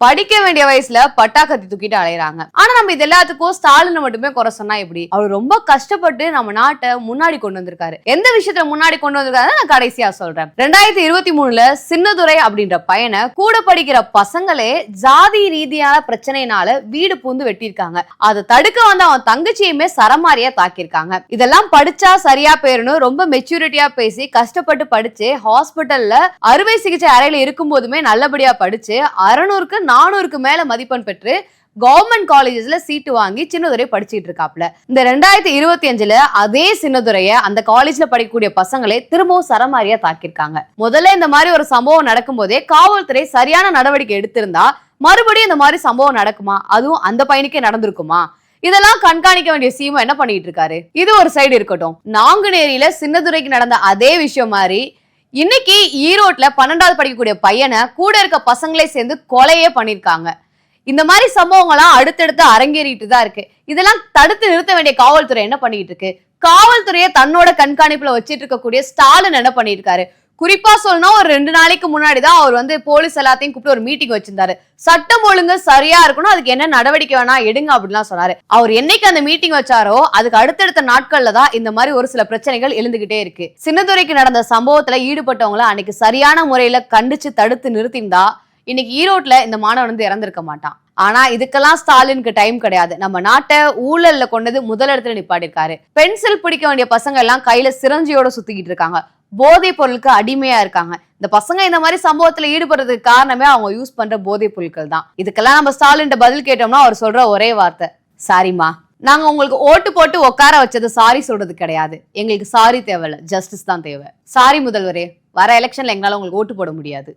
படிக்க வேண்டிய வயசுல பட்டாக்கத்தி தூக்கிட்டு அலையறாங்க. ஆனா நம்ம இது எல்லாத்துக்கும் ஸ்டாலின் மட்டுமே குறை சொன்னா எப்படி? அவர் ரொம்ப கஷ்டப்பட்டு நம்ம நாட்டை முன்னாடி கொண்டு வந்திருக்காரு. எந்த விஷயத்துல முன்னாடி கொண்டு வந்திருக்காரு நான் கடைசியா சொல்றேன். 2023 சின்னதுரை அப்படின்ற பையனை கூட படிக்கிற பசங்களே ஜாதி ரீதியான பிரச்சனையினால வீடு பூந்து வெட்டியிருக்காங்க. அதை தடுக்க வந்து அவன் தங்கச்சியுமே சரமாரியா தாக்கியிருக்காங்க. இதெல்லாம் படிச்சா சரியா போயிடணும் ரொம்ப மெச்சூரிட்டியா பேசி கஷ்டப்பட்டு படிச்சு ஹாஸ்பிட்டல்ல அறுவை சிகிச்சை அறையில இருக்கும் போதுமே நல்லபடியா படிச்சு 600க்கு 400க்கு மேல மதிப்பெண் பெற்று கவர்மெண்ட் காலேஜஸ்ல சீட்டு வாங்கி சின்னதுரை படிச்சிட்டு இருக்காப்ல. இந்த 2025ல அதே சின்னதுரைய அந்த காலேஜ்ல படிக்கக்கூடிய பசங்களே திரும்பவும் சரமாரியா தாக்கியிருக்காங்க. முதல்ல இந்த மாதிரி ஒரு சம்பவம் நடக்கும் போதே காவல்துறை சரியான நடவடிக்கை எடுத்திருந்தா மறுபடியும் இந்த மாதிரி சம்பவம் நடக்குமா? அதுவும் அந்த பையனுக்கே நடந்திருக்குமா? இதெல்லாம் கண்காணிக்க வேண்டிய சீமா என்ன பண்ணிட்டு இருக்காரு? இது ஒரு சைடு இருக்கட்டும். நாங்குநேரியில சின்னதுரைக்கு நடந்த அதே விஷயம் மாதிரி இன்னைக்கு ஈரோட்ல 12வது படிக்கக்கூடிய பையனை கூட இருக்க பசங்களே சேர்ந்து கொலையே பண்ணிருக்காங்க. இந்த மாதிரி சம்பவங்கள்லாம் அடுத்தடுத்து அரங்கேறிட்டு தான் இருக்கு. இதெல்லாம் தடுத்து நிறுத்த வேண்டிய காவல்துறை என்ன பண்ணிட்டு இருக்கு? காவல்துறையை தன்னோட கண்காணிப்புல வச்சிட்டு இருக்கக்கூடிய ஸ்டாலின் என்ன பண்ணிட்டு இருக்காரு? குறிப்பா சொல்லணும், ஒரு 2 நாளைக்கு முன்னாடிதான் அவர் வந்து போலீஸ் எல்லாத்தையும் கூப்பிட்டு ஒரு மீட்டிங் வச்சிருந்தாரு. சட்டம் ஒழுங்கு சரியா இருக்கணும், அதுக்கு என்ன நடவடிக்கை வேணா எடுங்க அப்படின்லாம் சொன்னாரு. அவர் என்னைக்கு அந்த மீட்டிங் வச்சாரோ அதுக்கு அடுத்தடுத்த நாட்கள்ல தான் இந்த மாதிரி ஒரு சில பிரச்சனைகள் எழுந்துகிட்டே இருக்கு. சின்னதுரைக்கு நடந்த சம்பவத்துல ஈடுபட்டவங்களை அன்னைக்கு சரியான முறையில கண்டிச்சு தடுத்து நிறுத்திருந்தா இன்னைக்கு ஈரோட்ல இந்த மாணவன் வந்து இறந்திருக்க மாட்டான். ஆனா இதுக்கெல்லாம் ஸ்டாலினுக்கு டைம் கிடையாது. நம்ம நாட்டை ஊழல்ல கொண்டது முதலிடத்துல நிப்பாட்டிருக்காரு. பென்சில் பிடிக்க வேண்டிய பசங்க எல்லாம் கையில சிரஞ்சியோட சுத்திக்கிட்டு இருக்காங்க. போதைப் பொருளுக்கு அடிமையா இருக்காங்க. இந்த பசங்க இந்த மாதிரி சம்பவத்துல ஈடுபடுறதுக்கு காரணமே அவங்க யூஸ் பண்ற போதைப் பொருட்கள் தான். இதுக்கெல்லாம் நம்ம ஸ்டாலின் பதில் கேட்டோம்னா அவர் சொல்ற ஒரே வார்த்தை, சாரிமா. நாங்க உங்களுக்கு ஓட்டு போட்டு உட்கார வச்சது சாரி சொல்றது கிடையாது. எங்களுக்கு சாரி தேவையில்ல, ஜஸ்டிஸ் தான் தேவை. சாரி முதல்வரே, வர எலெக்ஷன்ல எங்களால உங்களுக்கு ஓட்டு போட முடியாது.